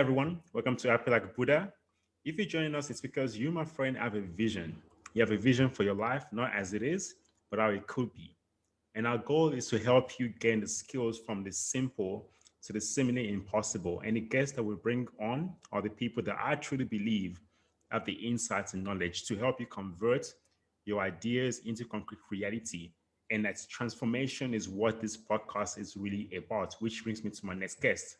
everyone. Welcome to I Feel Like Buddha. If you're joining us, it's because you, my friend, have a vision. You have a vision for your life, not as it is, but how it could be. And our goal is to help you gain the skills from the simple to the seemingly impossible. And the guests that we bring on are the people that I truly believe have the insights and knowledge to help you convert your ideas into concrete reality. And that transformation is what this podcast is really about, which brings me to my next guest.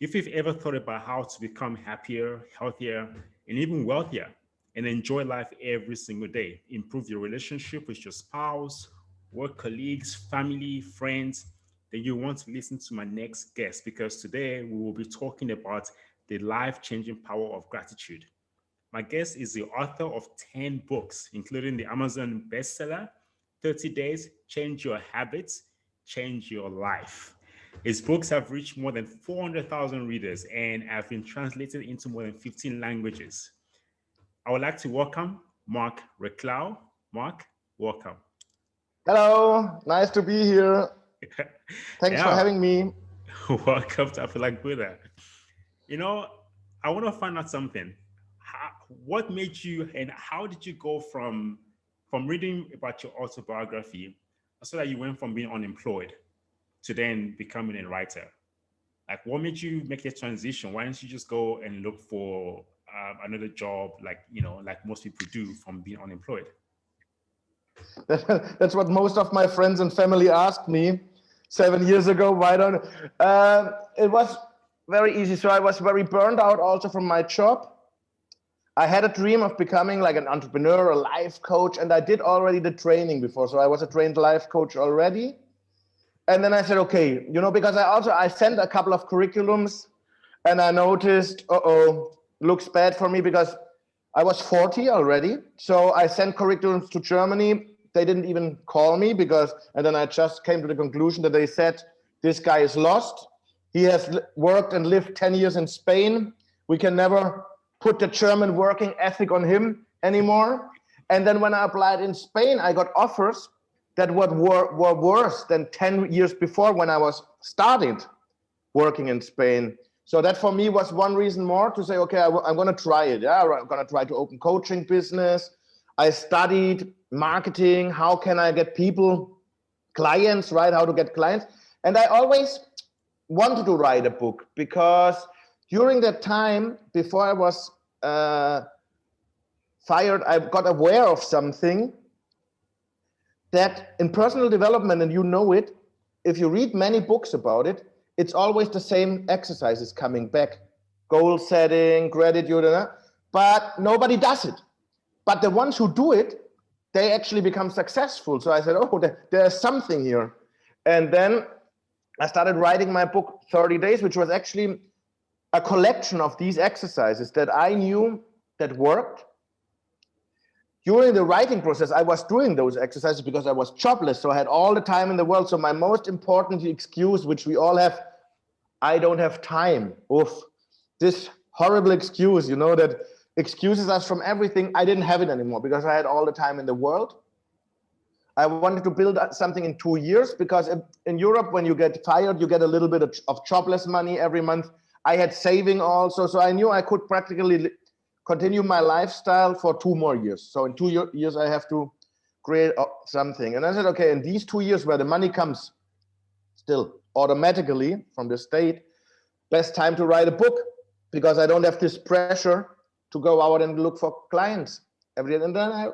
If you've ever thought about how to become happier, healthier, and even wealthier, and enjoy life every single day, improve your relationship with your spouse, work colleagues, family, friends, then you want to listen to my next guest because today we will be talking about the life-changing power of gratitude. My guest is the author of 10 books, including the Amazon bestseller, 30 Days, Change Your Habits, Change Your Life. His books have reached more than 400,000 readers and have been translated into more than 15 languages. I would like to welcome Marc Reklau. Marc, welcome. Hello, nice to be here. Thanks for having me. Welcome to I Feel Like Buddha. You know, I want to find out something. What made you and how did you go from reading about your autobiography so that you went from being unemployed to then becoming a writer? Like, what made you make a transition? Why didn't you just go and look for another job, like most people do, from being unemployed? That's what most of my friends and family asked me 7 years ago. Why don't? It was very easy. So I was very burned out also from my job. I had a dream of becoming like an entrepreneur, a life coach, and I did already the training before. So I was a trained life coach already. And then I said, okay, because I sent a couple of curriculums and I noticed, looks bad for me because I was 40 already. So I sent curriculums to Germany. They didn't even call me and then I just came to the conclusion that they said, this guy is lost. He has worked and lived 10 years in Spain. We can never put the German working ethic on him anymore. And then when I applied in Spain, I got offers that were worse than 10 years before when I was started working in Spain. So that for me was one reason more to say, okay, I'm going to try it. Yeah, I'm going to try to open coaching business. I studied marketing. How can I get clients, right? How to get clients. And I always wanted to write a book because during that time, before I was fired, I got aware of something that in personal development, and you know it, if you read many books about it, it's always the same exercises coming back. Goal setting, gratitude, but nobody does it. But the ones who do it, they actually become successful. So I said, there's something here. And then I started writing my book, 30 Days, which was actually a collection of these exercises that I knew that worked. During the writing process, I was doing those exercises because I was jobless. So I had all the time in the world. So my most important excuse, which we all have, I don't have time. Oof, this horrible excuse, that excuses us from everything. I didn't have it anymore because I had all the time in the world. I wanted to build something in 2 years because in Europe, when you get fired, you get a little bit of jobless money every month. I had saving also. So I knew I could practically continue my lifestyle for 2 more years. So in 2 years, I have to create something. And I said, okay, in these 2 years where the money comes still automatically from the state, best time to write a book because I don't have this pressure to go out and look for clients every day. And then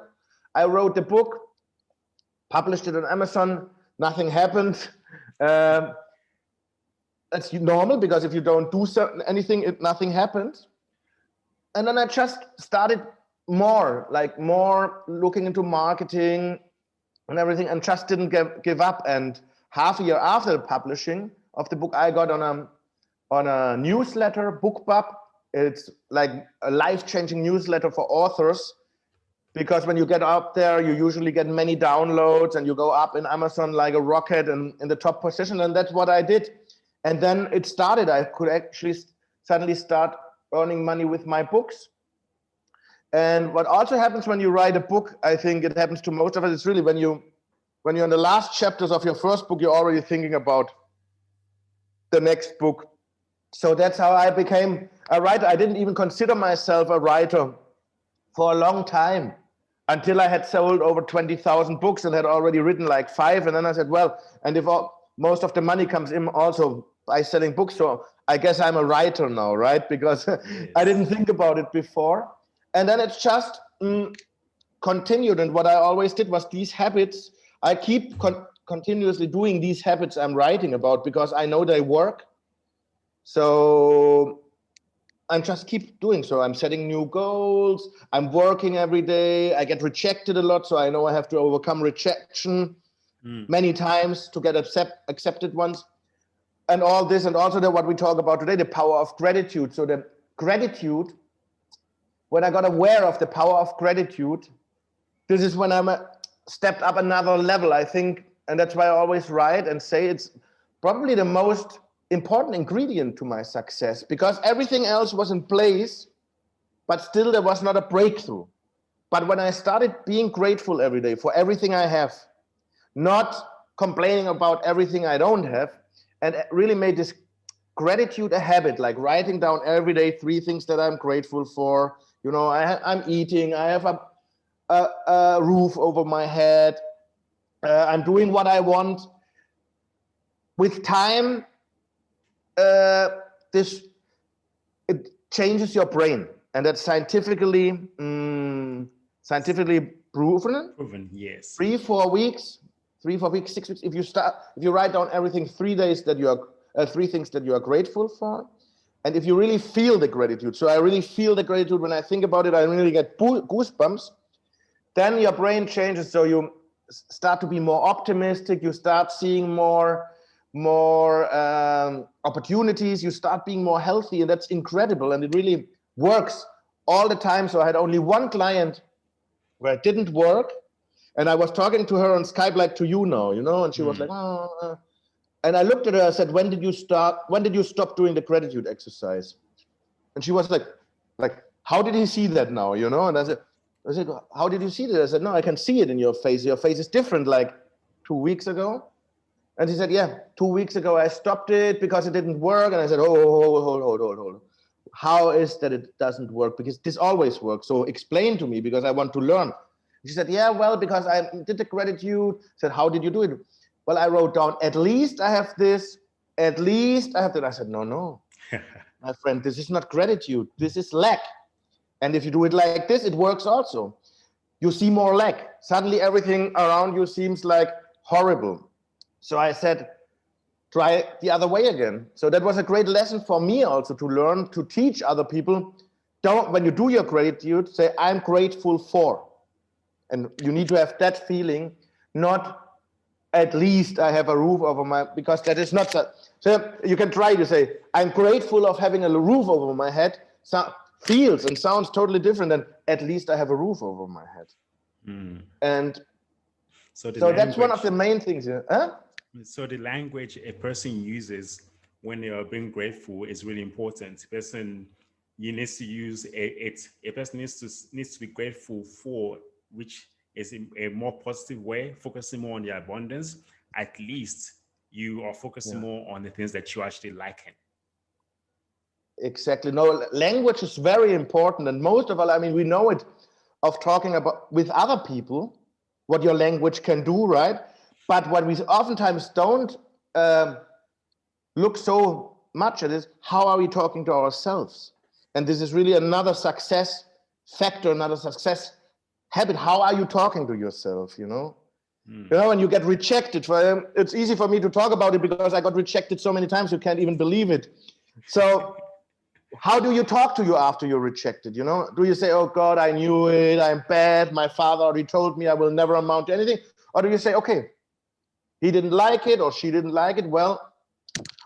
I wrote the book, published it on Amazon, nothing happened. That's normal because if you don't do anything, nothing happens. And then I just started more looking into marketing and everything and just didn't give up. And half a year after the publishing of the book, I got on a newsletter, BookBub. It's like a life-changing newsletter for authors because when you get up there, you usually get many downloads and you go up in Amazon like a rocket and in the top position. And that's what I did. And then it started. I could actually suddenly start earning money with my books. And what also happens when you write a book, I think it happens to most of us, it's really when you're in the last chapters of your first book, you're already thinking about the next book. So that's how I became a writer. I didn't even consider myself a writer for a long time until I had sold over 20,000 books and had already written like 5. And then I said, well, and if most of the money comes in also by selling books, so I guess I'm a writer now, right? Because I didn't think about it before. And then it's just continued. And what I always did was these habits, I keep continuously doing these habits I'm writing about because I know they work. So I just keep doing so. I'm setting new goals. I'm working every day. I get rejected a lot, so I know I have to overcome rejection many times to get accepted once. And all this, and also what we talk about today, the power of gratitude. So the gratitude, when I got aware of the power of gratitude, this is when I'm stepped up another level, I think. And that's why I always write and say it's probably the most important ingredient to my success, because everything else was in place, but still there was not a breakthrough. But when I started being grateful every day for everything I have, not complaining about everything I don't have, and really made this gratitude a habit, like writing down every day 3 things that I'm grateful for. You know, I'm eating, I have a roof over my head, I'm doing what I want. With time, it changes your brain, and that's scientifically proven. Yes. 3-4 weeks, 6 weeks. If you write down everything 3 days that you are 3 things that you are grateful for, and if you really feel the gratitude. So I really feel the gratitude when I think about it. I really get goosebumps. Then your brain changes, so you start to be more optimistic. You start seeing more opportunities. You start being more healthy, and that's incredible. And it really works all the time. So I had only one client where it didn't work, and I was talking to her on Skype like to you now, you know, and she was like, and I looked at her. I said, when did you stop doing the gratitude exercise? And she was like, how did you see that now, you know? And I said, how did you see that? I said, no, I can see it in your face. Your face is different like 2 weeks ago. And she said, yeah, 2 weeks ago I stopped it because it didn't work. And I said, hold. How is that it doesn't work? Because this always works. So explain to me, because I want to learn. She said, yeah, well, because I did the gratitude. I said, how did you do it? Well, I wrote down, at least I have this, at least I have that. I said, no, my friend, this is not gratitude. This is lack. And if you do it like this, it works also. You see more lack. Suddenly everything around you seems like horrible. So I said, try the other way again. So that was a great lesson for me also to learn, to teach other people. When you do your gratitude, say, I'm grateful for. And you need to have that feeling, not at least I have a roof over my, because that is not that. So you can try to say, I'm grateful of having a roof over my head. So feels and sounds totally different than at least I have a roof over my head. And so that's one of the main things. So the language a person uses when they are being grateful is really important. A person needs to use it. A person needs to be grateful for, which is a more positive way, focusing more on the abundance. At least you are focusing more on the things that you actually like. Exactly. No, language is very important. And most of all, I mean, we know it of talking about with other people, what your language can do, right? But what we oftentimes don't look so much at is, how are we talking to ourselves? And this is really another success factor, another success habit. How are you talking to yourself, you know? You know, when you get rejected, it's easy for me to talk about it because I got rejected so many times, you can't even believe it. So how do you talk to you after you're rejected? You know, do you say, oh God, I knew it, I'm bad, my father already told me I will never amount to anything? Or do you say, okay, he didn't like it or she didn't like it. Well,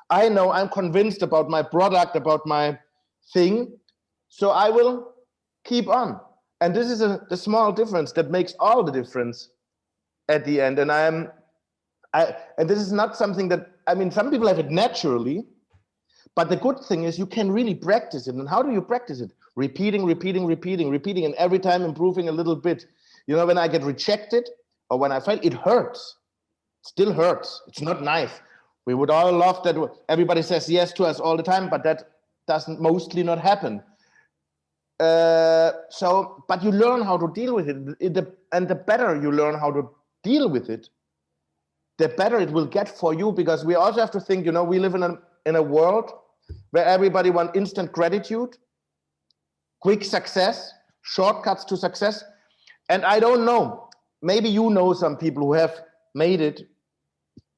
I know, I'm convinced about my product, about my thing, so I will keep on. And this is the small difference that makes all the difference at the end. And and this is not something that, I mean, some people have it naturally, but the good thing is you can really practice it. And how do you practice it? Repeating, and every time improving a little bit. You know, when I get rejected or when I fail, it hurts. It still hurts. It's not nice. We would all love that everybody says yes to us all the time, but that doesn't mostly not happen. But you learn how to deal with it. And the better you learn how to deal with it, the better it will get for you, because we also have to think, we live in a world where everybody wants instant gratitude, quick success, shortcuts to success. And I don't know, maybe you know some people who have made it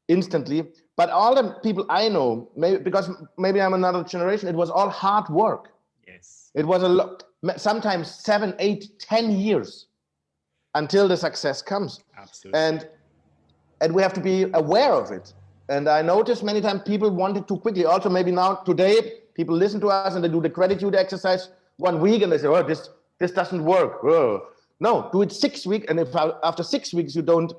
instantly, but all the people I know, because maybe I'm another generation, it was all hard work. Yes. It was a lot, sometimes 7, 8, 10 years until the success comes. Absolutely. And we have to be aware of it. And I noticed many times people want it too quickly. Also, maybe now today, people listen to us and they do the gratitude exercise 1 week and they say, oh, this doesn't work. Oh. No, do it 6 weeks. And if after 6 weeks you don't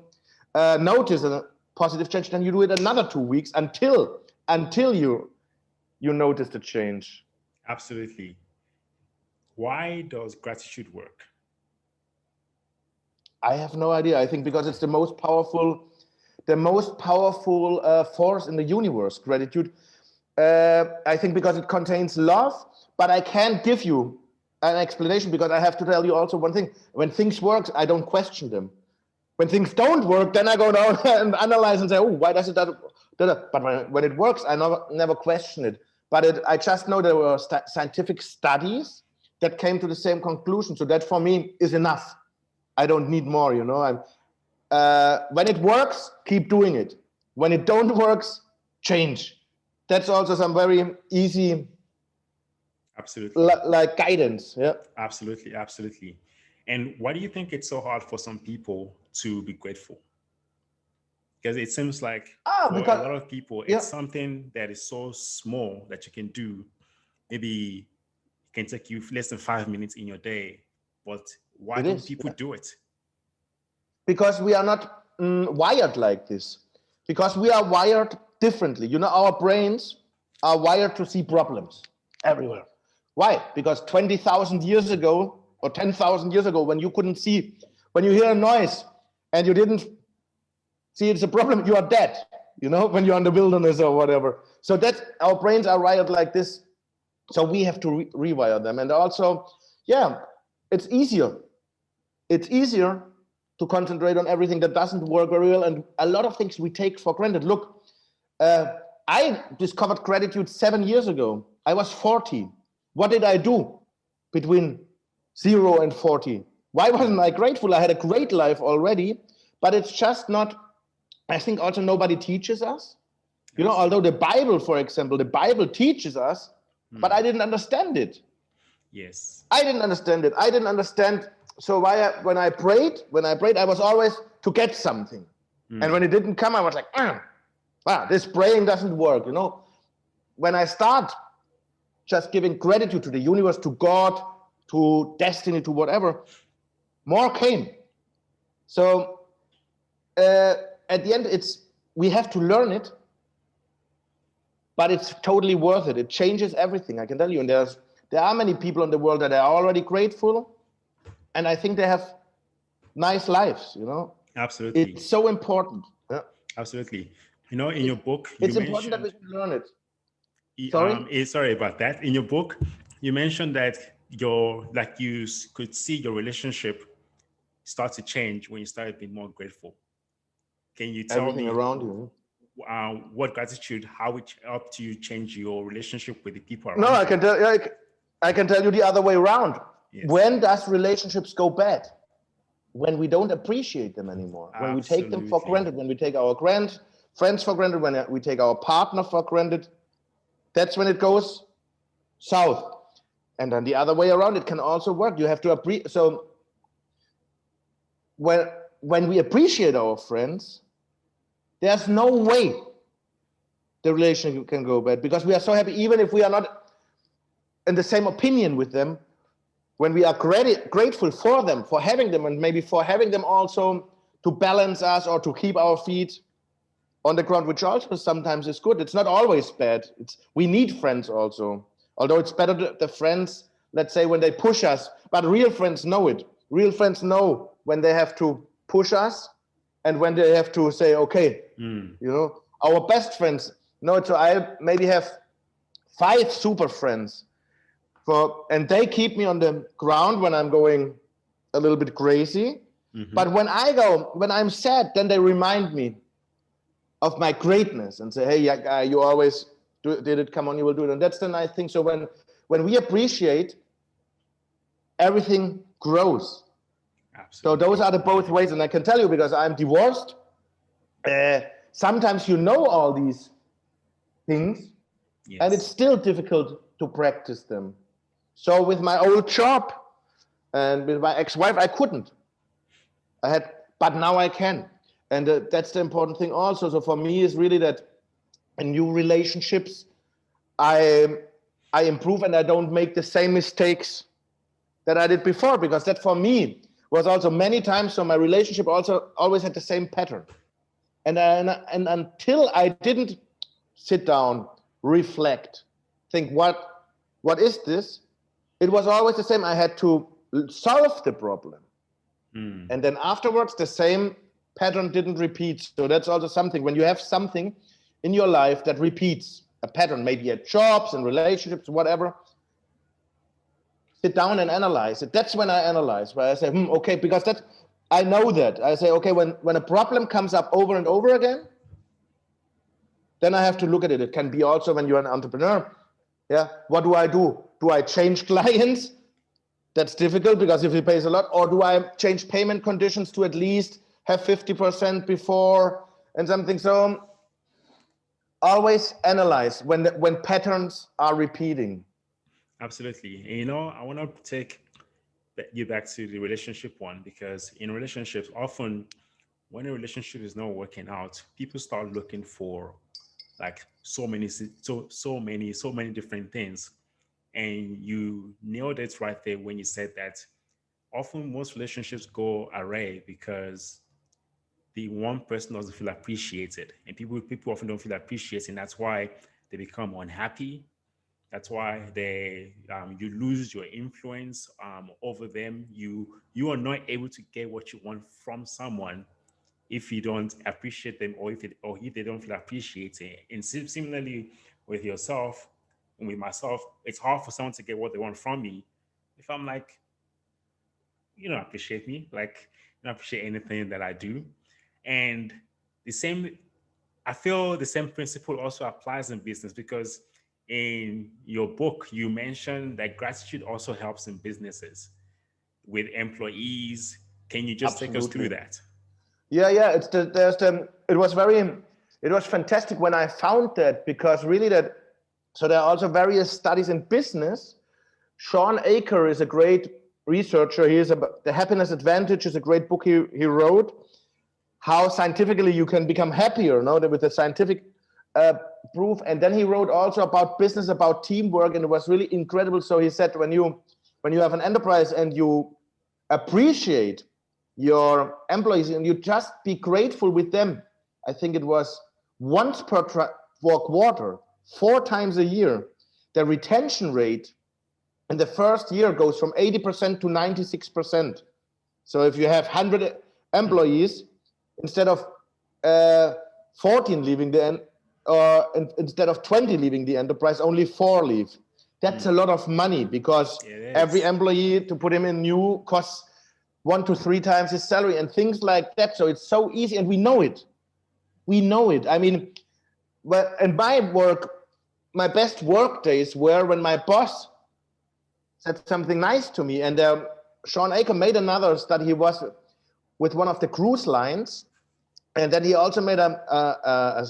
notice a positive change, then you do it another 2 weeks until you notice the change. Absolutely. Why does gratitude work? I have no idea. I think because it's the most powerful force in the universe, gratitude. I think because it contains love, but I can't give you an explanation because I have to tell you also one thing. When things work, I don't question them. When things don't work, then I go down and analyze and say, oh, why does it that? But when it works, I never question it. But I just know there were scientific studies that came to the same conclusion. So that for me is enough. I don't need more, when it works, keep doing it. When it don't works, change. That's also some very easy, absolutely, like guidance. Yeah, absolutely. And why do you think it's so hard for some people to be grateful? Because it seems like for a lot of people, it's something that is so small that you can do. Maybe it can take you less than 5 minutes in your day. But why don't people do it? Because we are not wired like this. Because we are wired differently. Our brains are wired to see problems everywhere. Why? Because 20,000 years ago or 10,000 years ago, when you couldn't see, when you hear a noise and you didn't see it's a problem, you are dead, when you're in the wilderness or whatever. So that's, our brains are wired like this. So we have to rewire them. And also, it's easier. It's easier to concentrate on everything that doesn't work very well. And a lot of things we take for granted. Look, I discovered gratitude 7 years ago. I was 40. What did I do between 0 and 40? Why wasn't I grateful? I had a great life already, but it's just not, I think also nobody teaches us. Although the Bible, for example, the Bible teaches us, but I didn't understand it. Yes. I didn't understand it. I didn't understand. So when I prayed, I was always to get something. And when it didn't come, I was like, this praying doesn't work. When I start just giving gratitude to the universe, to God, to destiny, to whatever, more came. So at the end, we have to learn it, but it's totally worth it. It changes everything, I can tell you. And there are many people in the world that are already grateful, and I think they have nice lives, Absolutely. It's so important. Yeah. Absolutely. In your book, it's important that we can learn it. Sorry about that. In your book, you mentioned that you could see your relationship start to change when you started being more grateful. Can you tell everything me around you? What gratitude, how it helped you change your relationship with the people around you? No, I can tell you the other way around. Yes. When does relationships go bad? When we don't appreciate them anymore. When we take them for granted. When we take our friends for granted. When we take our partner for granted. That's when it goes south. And then the other way around, it can also work. You have to appreciate. So when we appreciate our friends, there's no way the relationship can go bad, because we are so happy, even if we are not in the same opinion with them. When we are grateful for them, for having them, and maybe for having them also to balance us or to keep our feet on the ground, which also sometimes is good. It's not always bad. We need friends also. Although it's better the friends, let's say, when they push us, but real friends know it. Real friends know when they have to push us and when they have to say, okay, our best friends. No, so I maybe have 5 super friends, and they keep me on the ground when I'm going a little bit crazy. Mm-hmm. But when I'm sad, then they remind me of my greatness and say, hey, yeah, you always did it. Come on, you will do it. And that's the nice thing. So when we appreciate, everything grows. Absolutely. So those are the both ways. And I can tell you, because I'm divorced, sometimes you know all these things, yes. and it's still difficult to practice them. So with my old job and with my ex-wife, I couldn't. But now I can. And that's the important thing also. So for me, is really that in new relationships, I improve and I don't make the same mistakes that I did before, because that for me was also many times. So my relationship also always had the same pattern. And until I didn't sit down, reflect, think, what is this? It was always the same. I had to solve the problem. And then afterwards, the same pattern didn't repeat. So that's also something. When you have something in your life that repeats a pattern, maybe at jobs and relationships, whatever, sit down and analyze it. That's when I analyze, where I say, okay, because I know that. I say, okay, when a problem comes up over and over again, then I have to look at it. It can be also when you're an entrepreneur. Yeah, what do? Do I change clients? That's difficult, because if he pays a lot. Or do I change payment conditions to at least have 50% before and something? So always analyze when patterns are repeating. Absolutely. And, I want to take you back to the relationship one, because in relationships, often when a relationship is not working out, people start looking for like so many different things. And you nailed it right there when you said that often most relationships go awry because the one person doesn't feel appreciated, and people often don't feel appreciated, and that's why they become unhappy. That's why you lose your influence over them. You are not able to get what you want from someone if you don't appreciate them, or if they don't feel appreciated. And similarly with yourself and with myself, it's hard for someone to get what they want from me if I'm like, you don't appreciate me, like you don't appreciate anything that I do. And the same, I feel the same principle also applies in business, because in your book you mentioned that gratitude also helps in businesses with employees. Can you just take us through that? Yeah. It was fantastic when I found that, because really so there are also various studies in business. Sean Aker is a great researcher. The Happiness Advantage is a great book he wrote, how scientifically you can become happier, with the scientific proof. And then he wrote also about business, about teamwork, and it was really incredible. So he said, when you have an enterprise and you appreciate your employees and you just be grateful with them, I think it was once per quarter, 4 times a year, the retention rate in the first year goes from 80% to 96%. So if you have 100 employees, instead of 14 leaving instead of 20 leaving the enterprise, only 4 leave. That's a lot of money, because every employee, to put him in new, costs 1 to 3 times his salary and things like that. So it's so easy, and we know it. I mean, in my work, my best work days were when my boss said something nice to me. And Sean Aker made another study. He was with one of the cruise lines, and then he also made a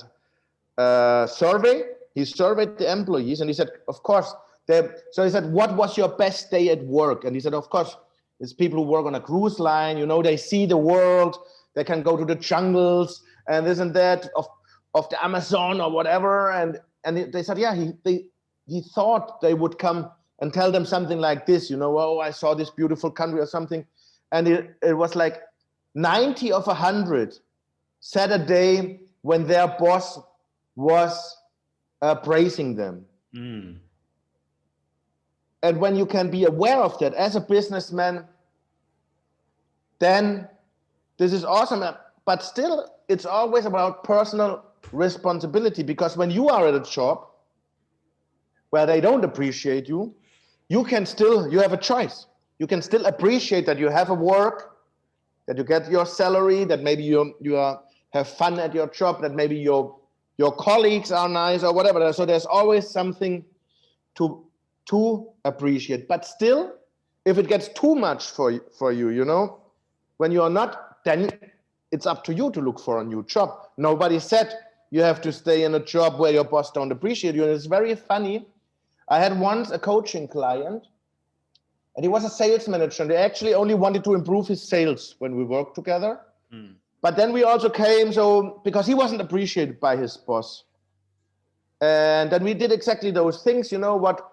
survey. He surveyed the employees, and he said, of course, so he said, what was your best day at work? And he said, of course, it's people who work on a cruise line, they see the world, they can go to the jungles and this and that of the Amazon or whatever. And they said, yeah, he thought they would come and tell them something like this, oh, I saw this beautiful country or something. And it was like 90 of 100 said a day when their boss was praising them. And when you can be aware of that as a businessman, then this is awesome. But still, it's always about personal responsibility, because when you are at a job where they don't appreciate you, you have a choice. You can still appreciate that you have a work, that you get your salary, that maybe have fun at your job, that maybe your colleagues are nice or whatever. So there's always something to appreciate. But still, if it gets too much for you, when you are not, then it's up to you to look for a new job. Nobody said you have to stay in a job where your boss don't appreciate you. And it's very funny. I had once a coaching client, and he was a sales manager, and they actually only wanted to improve his sales when we worked together. But then we also came, because he wasn't appreciated by his boss. And then we did exactly those things, what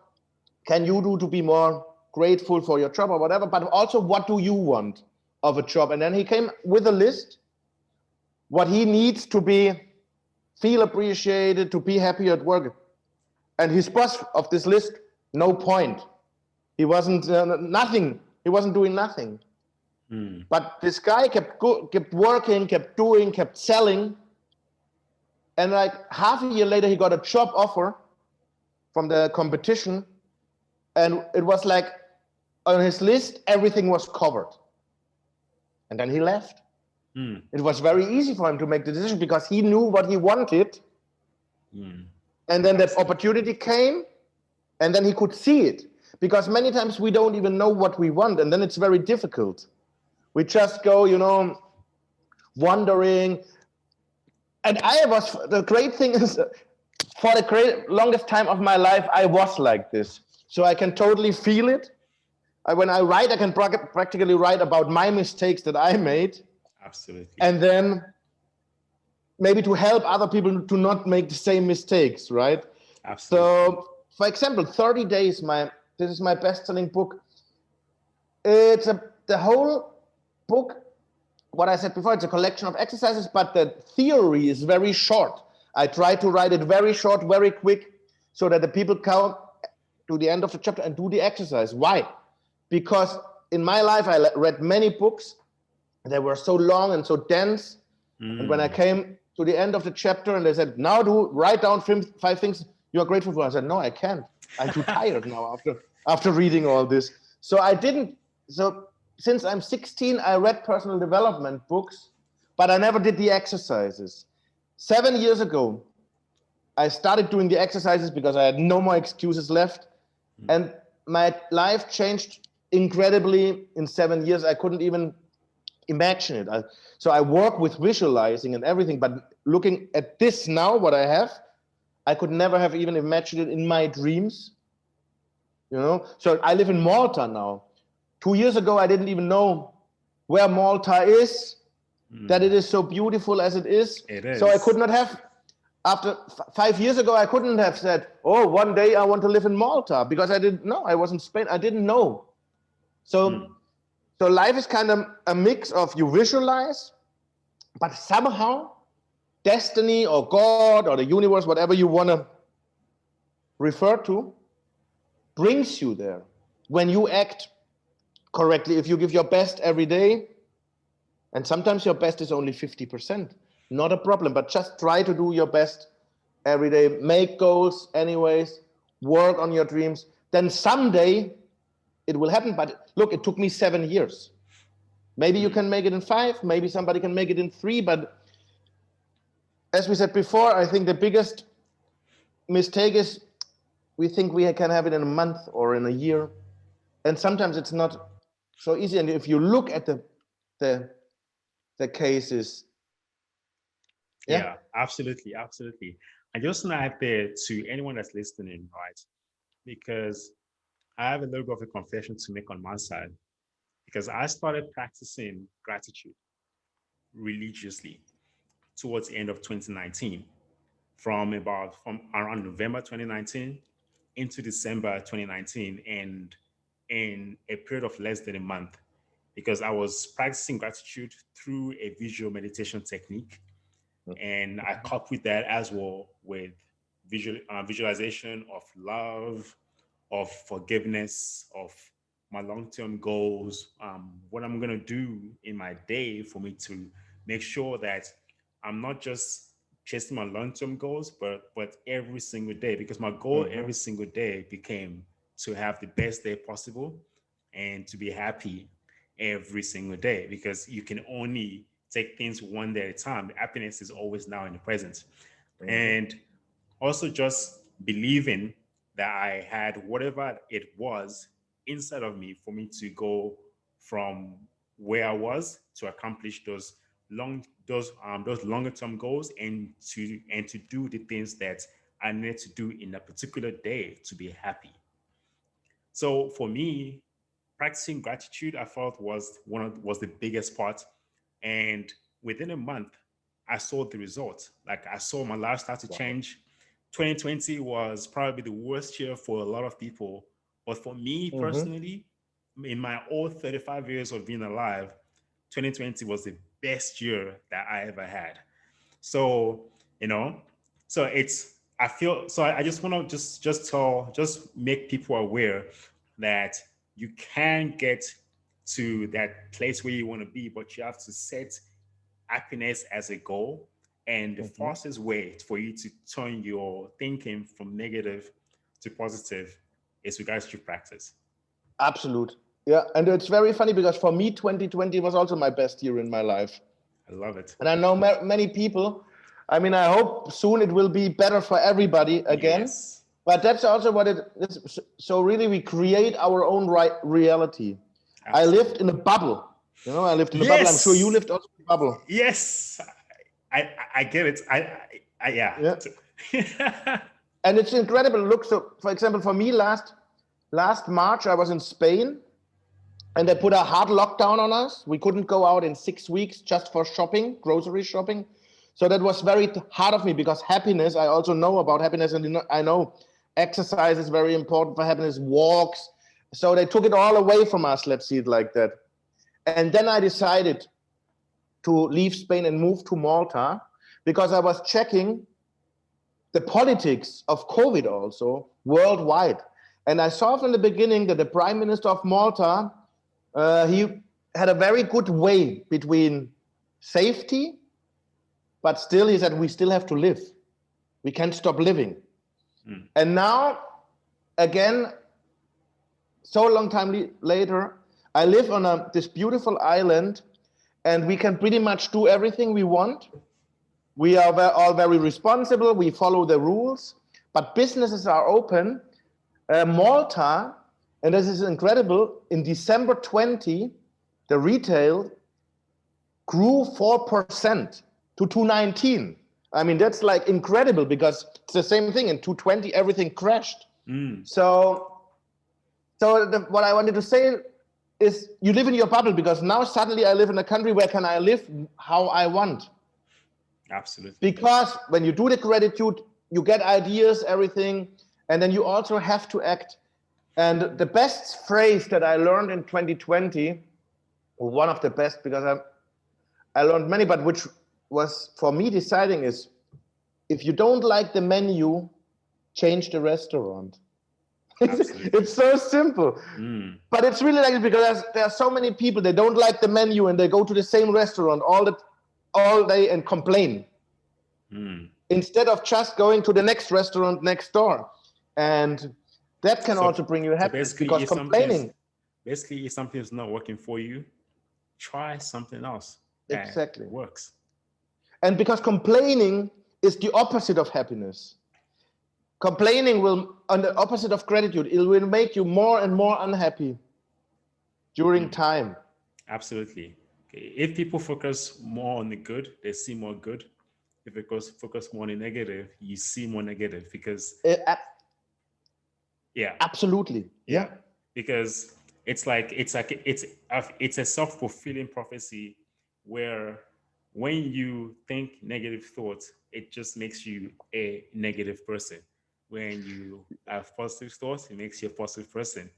can you do to be more grateful for your job or whatever, but also what do you want of a job? And then he came with a list, what he needs to feel appreciated, to be happy at work. And his boss of this list, no point. He wasn't nothing. He wasn't doing nothing. But this guy kept working, kept doing, kept selling. And like half a year later, he got a job offer from the competition. And it was like on his list, everything was covered. And then he left. It was very easy for him to make the decision because he knew what he wanted. And then that opportunity came, and then he could see it. Because many times we don't even know what we want, and then it's very difficult. We just go, wandering. And the great thing is, for the longest time of my life, I was like this. So I can totally feel it. When I write, I can practically write about my mistakes that I made. Absolutely. And then maybe to help other people to not make the same mistakes, right? Absolutely. So, for example, 30 Days, this is my best-selling book. It's the whole book, what I said before, it's a collection of exercises, but the theory is very short. I try to write it very short, very quick, so that the people come to the end of the chapter and do the exercise. Why? Because in my life, I read many books. They were so long and so dense. And when I came to the end of the chapter and they said, now write down 5 things you are grateful for, I said, no, I can't. I'm too tired now after reading all this. So since I'm 16, I read personal development books, but I never did the exercises. 7 years ago, I started doing the exercises because I had no more excuses left. And my life changed incredibly in 7 years. I couldn't even imagine it. So I work with visualizing and everything, but looking at this now, what I have, I could never have even imagined it in my dreams. So I live in Malta now. 2 years ago, I didn't even know where Malta is, that it is so beautiful as it is. It is. So I could not have, after 5 years ago, I couldn't have said, oh, one day I want to live in Malta, because I didn't know. I was in Spain. I didn't know. So life is kind of a mix of you visualize, but somehow destiny or God or the universe, whatever you want to refer to, brings you there when you act correctly. If you give your best every day, and sometimes your best is only 50%, not a problem, but just try to do your best every day, make goals anyways, work on your dreams, then someday it will happen. But look, it took me 7 years. Maybe you can make it in 5, maybe somebody can make it in 3, but as we said before, I think the biggest mistake is we think we can have it in a month or in a year. And sometimes it's not so easy. And if you look at the cases. Yeah, absolutely. I just want to add there to anyone that's listening, right? Because I have a little bit of a confession to make on my side, because I started practicing gratitude religiously towards the end of 2019, from around November 2019 into December 2019, and in a period of less than a month, because I was practicing gratitude through a visual meditation technique. And I coupled that as well with visualization of love, of forgiveness, of my long-term goals, what I'm going to do in my day for me to make sure that I'm not just chasing my long-term goals, but every single day, because my goal every single day became to have the best day possible and to be happy every single day, because you can only take things one day at a time. Happiness is always now in the present. And also just believing that I had whatever it was inside of me for me to go from where I was to accomplish those longer term goals, and to do the things that I needed to do in a particular day to be happy. So for me, practicing gratitude, I felt was the biggest part. And within a month, I saw the results. Like, I saw my life start to change. 2020 was probably the worst year for a lot of people, but for me personally, in my all 35 years of being alive, 2020 was the best year that I ever had. So, you know, so it's, I feel, so I just want to just make people aware that you can get to that place where you want to be, but you have to set happiness as a goal. And the fastest way for you to turn your thinking from negative to positive is with regards to practice. Absolute. Yeah. And it's very funny because for me, 2020 was also my best year in my life. I love it. And I know many people. I mean, I hope soon it will be better for everybody again. Yes. But that's also what it is. So really, we create our own reality. Absolutely. I lived in a bubble. You know, I lived in a bubble. I'm sure you lived also in a bubble. Yes. I get it. Yeah. And it's incredible. Look, so for example, for me, last March, I was in Spain, and they put a hard lockdown on us. We couldn't go out in 6 weeks just for shopping, grocery shopping. So that was very hard of me, because happiness, I also know about happiness, and I know exercise is very important for happiness, walks. So they took it all away from us, let's see it like that. And then I decided to leave Spain and move to Malta, because I was checking the politics of COVID also worldwide. And I saw from the beginning that the Prime Minister of Malta, he had a very good way between safety, but still he said, we still have to live. We can't stop living. And now, again, so long time later, I live on this beautiful island, and we can pretty much do everything we want. We are all very responsible. We follow the rules, but businesses are open. Malta, and this is incredible, in December 20, the retail grew 4% to 2019. I mean, that's like incredible, because it's the same thing. In 2020, everything crashed. So what I wanted to say is, you live in your bubble, because now suddenly I live in a country where can I live how I want. Absolutely. Because when you do the gratitude, you get ideas, everything, and then you also have to act. And the best phrase that I learned in 2020, one of the best, because I learned many, but which was for me deciding, is, if you don't like the menu, change the restaurant. It's so simple, but it's really like it, because there are so many people, they don't like the menu and they go to the same restaurant all day and complain, instead of just going to the next restaurant next door. And that can also bring you happiness, because complaining. Basically, if something is not working for you, try something else that exactly works. And because complaining is the opposite of happiness. Complaining will, on the opposite of gratitude, it will make you more and more unhappy during time. Absolutely. Okay. If people focus more on the good, they see more good. If they focus more on the negative, you see more negative, because absolutely. Yeah. Because it's a self-fulfilling prophecy, where when you think negative thoughts, it just makes you a negative person. When you have positive thoughts, it makes you a positive person.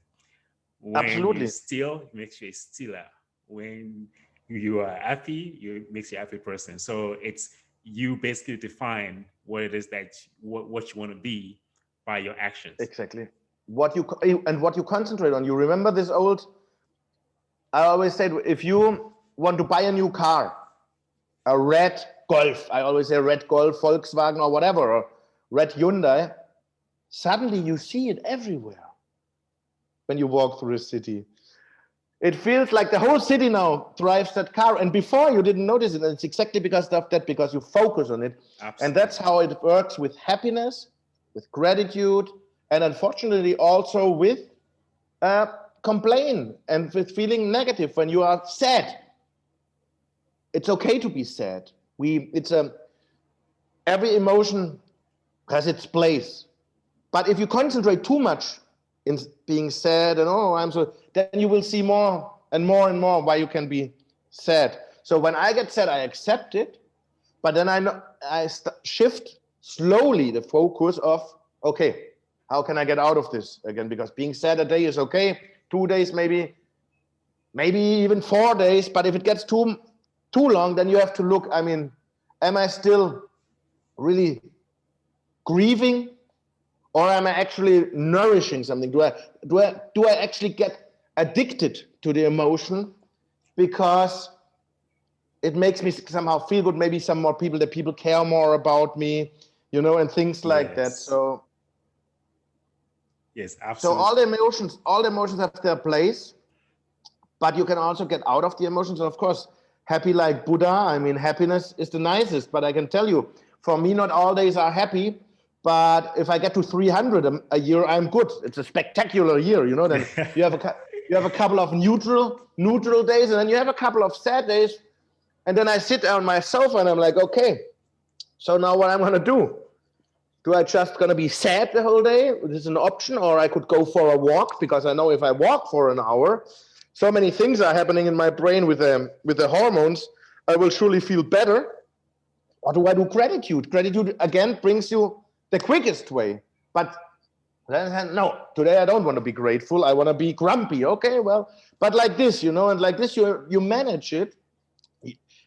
When you steal, it makes you a stealer. When you are happy, it makes you a happy person. So it's, you basically define what it is that what you want to be by your actions. Exactly. What you concentrate on. You remember this old, I always said, if you want to buy a new car, a red Golf. I always say red Golf, Volkswagen or whatever, or red Hyundai. Suddenly you see it everywhere when you walk through a city. It feels like the whole city now drives that car. And before you didn't notice it. And it's exactly because of that, because you focus on it. Absolutely. And that's how it works with happiness, with gratitude, and unfortunately also with complain and with feeling negative when you are sad. It's okay to be sad. Every emotion has its place. But if you concentrate too much in being sad and then you will see more and more and more why you can be sad. So when I get sad, I accept it, but then I shift slowly the focus of, okay, how can I get out of this again? Because being sad a day is okay, 2 days maybe even 4 days, but if it gets too long, then you have to look, am I still really grieving? Or am I actually nourishing something? Do I actually get addicted to the emotion because it makes me somehow feel good? Maybe some more people, that people care more about me, and things like that. So yes, absolutely. So all the emotions have their place, but you can also get out of the emotions. And of course, happy like Buddha. Happiness is the nicest, but I can tell you, for me, not all days are happy. But if I get to 300 a year, I'm good. It's a spectacular year, Then you have a couple of neutral days, and then you have a couple of sad days. And then I sit on my sofa and I'm like, okay, so now what I'm gonna do? Do I just gonna be sad the whole day? This is an option, or I could go for a walk, because I know if I walk for an hour, so many things are happening in my brain with the hormones. I will surely feel better. Or do I do gratitude? Gratitude again brings you the quickest way, but no, today I don't want to be grateful. I want to be grumpy. Okay, well, but like this, and like this, you manage it,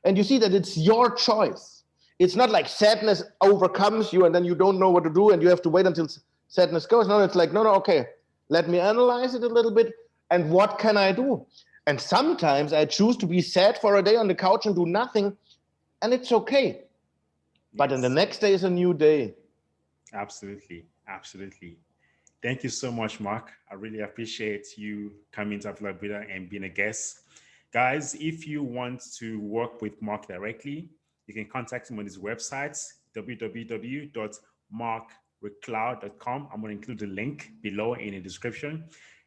and you see that it's your choice. It's not like sadness overcomes you and then you don't know what to do and you have to wait until sadness goes. No, it's like, no, okay, let me analyze it a little bit. And what can I do? And sometimes I choose to be sad for a day on the couch and do nothing, and it's okay. Yes. But then the next day is a new day. Absolutely. Thank you so much, Marc. I really appreciate you coming to Untitled Chapter and being a guest. Guys, if you want to work with Marc directly, you can contact him on his websites, www.marcreklau.com. I'm going to include the link below in the description.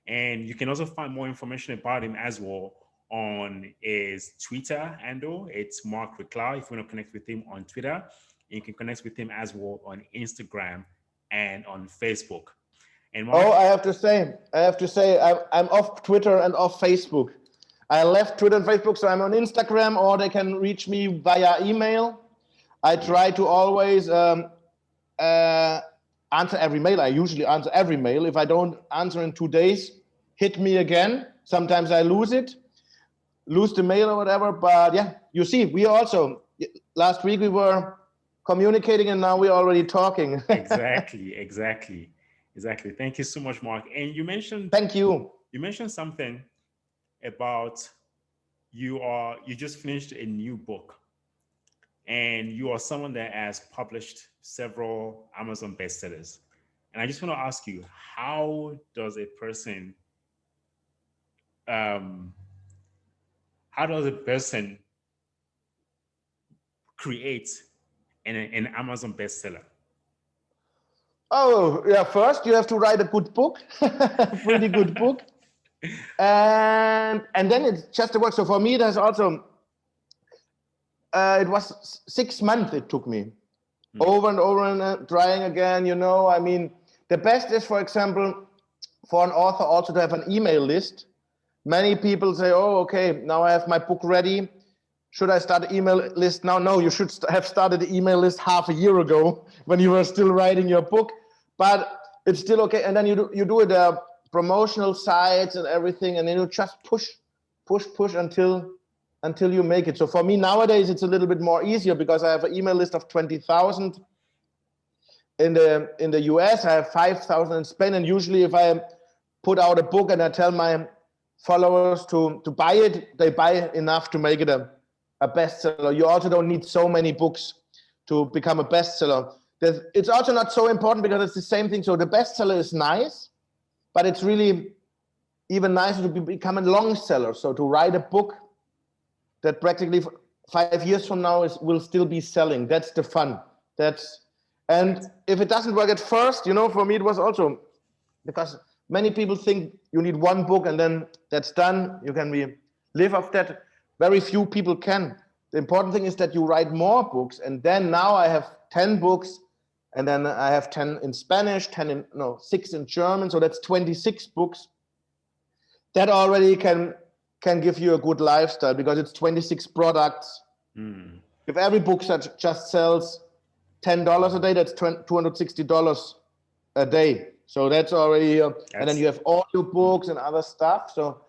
And you can also find more information about him as well on his Twitter handle. It's Marc Reklau. If you want to connect with him on Twitter, you can connect with him as well on Instagram and on Facebook. And Marc, I have to say, I'm off Twitter and off Facebook. I left Twitter and Facebook, so I'm on Instagram, or they can reach me via email. I try to always answer every mail. I usually answer every mail. If I don't answer in 2 days, hit me again. Sometimes I lose the mail or whatever. But yeah, you see, we also, last week we were communicating and now we're already talking. Exactly. Thank you so much, Marc. And you mentioned, thank you. You mentioned something about you just finished a new book, and you are someone that has published several Amazon bestsellers. And I just want to ask you, how does a person create an Amazon bestseller? Oh, yeah, first you have to write a good book, pretty good book. And then it's just a work. So for me, there's also, it was 6 months it took me, over and over and trying again, the best is, for example, for an author also to have an email list. Many people say, oh, okay, now I have my book ready. Should I start an email list now? No, you should have started the email list half a year ago when you were still writing your book, but it's still okay. And then you do it, promotional sites and everything, and then you just push until you make it. So for me nowadays, it's a little bit more easier because I have an email list of 20,000 in the US. I have 5,000 in Spain, and usually if I put out a book and I tell my followers to buy it, they buy enough to make it a a bestseller. You also don't need so many books to become a bestseller. It's also not so important because it's the same thing. So the bestseller is nice, but it's really even nicer to become a long seller. So to write a book that practically 5 years from now will still be selling. That's the fun. And if it doesn't work at first, for me it was also because many people think you need one book and then that's done. You can live off that. Very few people can. The important thing is that you write more books, and then now I have 10 books, and then I have 10 in Spanish, 6 in German, so that's 26 books. That already can give you a good lifestyle because it's 26 products. If every book just sells $10 a day, that's $260 a day. So that's already, and then you have audio books and other stuff. So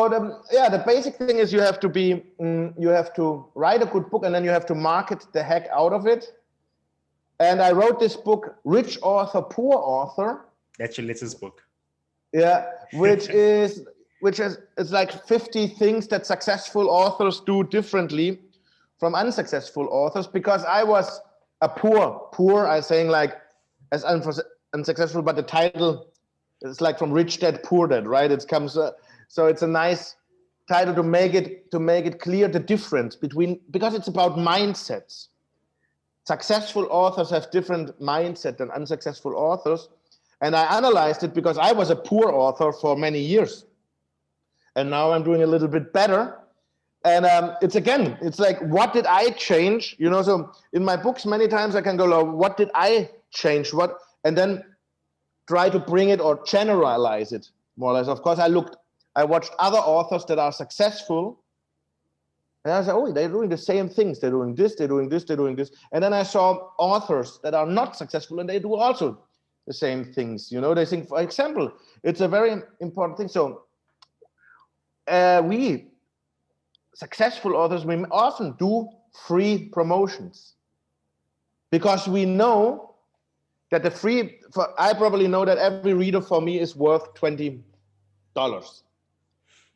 the basic thing is you have to write a good book, and then you have to market the heck out of it. And I wrote this book, Rich Author, Poor Author. That's your latest book. Yeah, which is it's like 50 things that successful authors do differently from unsuccessful authors, because I was a poor, I'm saying like as unsuccessful, but the title is like from Rich Dad, Poor Dad, right? It comes, so it's a nice title to make it clear the difference between, because it's about mindsets. Successful authors have different mindset than unsuccessful authors. And I analyzed it because I was a poor author for many years. And now I'm doing a little bit better. And it's like, what did I change? So in my books, many times I can go, what did I change? And then try to bring it or generalize it more or less. Of course, I watched other authors that are successful. And I said, oh, they're doing the same things. They're doing this, they're doing this, they're doing this. And then I saw authors that are not successful, and they do also the same things. They think, for example, it's a very important thing. So we successful authors, we often do free promotions because we know that I probably know that every reader for me is worth $20.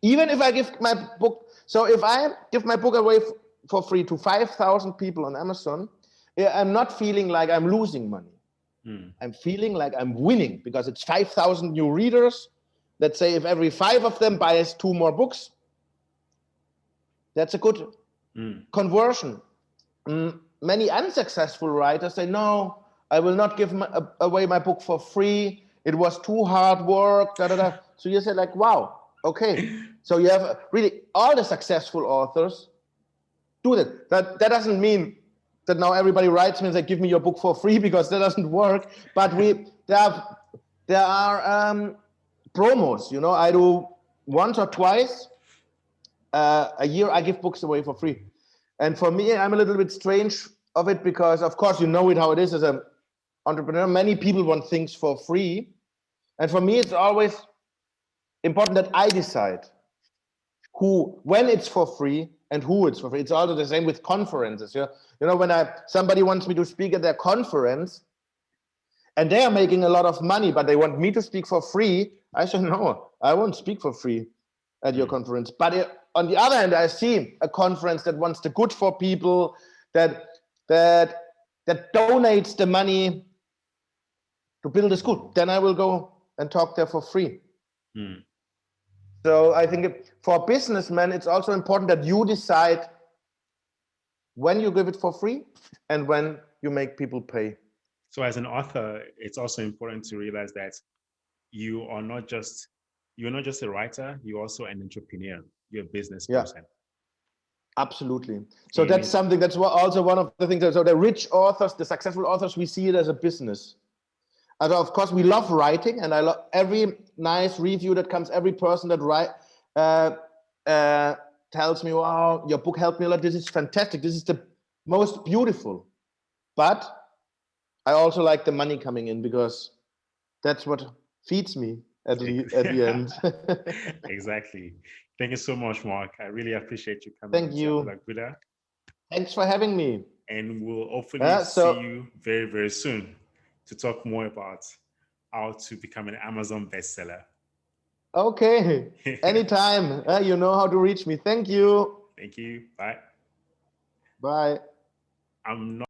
Even if I give my book, so if I give my book away for free to 5,000 people on Amazon, I'm not feeling like I'm losing money. I'm feeling like I'm winning because it's 5,000 new readers. Let's say if every 5 of them buys 2 more books, that's a good conversion. Many unsuccessful writers say, no, I will not give away my book for free. It was too hard work. So you say like, wow, okay. So you have really all the successful authors do that. That doesn't mean that now everybody writes me and say, give me your book for free, because that doesn't work. But there are promos. I do once or twice a year. I give books away for free, and for me, I'm a little bit strange of it because, of course, how it is as an entrepreneur. Many people want things for free, and for me, it's always important that I decide when it's for free and who it's for free. It's also the same with conferences. When somebody wants me to speak at their conference and they are making a lot of money, but they want me to speak for free, I say, no, I won't speak for free at your conference. But on the other hand, I see a conference that wants the good for people, that donates the money to build a school. Then I will go and talk there for free. So I think for businessmen, it's also important that you decide when you give it for free and when you make people pay. So as an author, it's also important to realize that you're not just a writer, you're also an entrepreneur. You're a business person. Absolutely. So that's something, that's also one of the things. So the rich authors, the successful authors, we see it as a business. And of course, we love writing, and I love every nice review that comes, every person that tells me, wow, your book helped me a lot. This is fantastic. This is the most beautiful. But I also like the money coming in, because that's what feeds me at the end. Exactly. Thank you so much, Marc. I really appreciate you coming. Thank you. Buddha. Thanks for having me. And we'll hopefully see you very, very soon to talk more about how to become an Amazon bestseller. Okay. Anytime. You know how to reach me. Thank you. Thank you. Bye. Bye. I'm not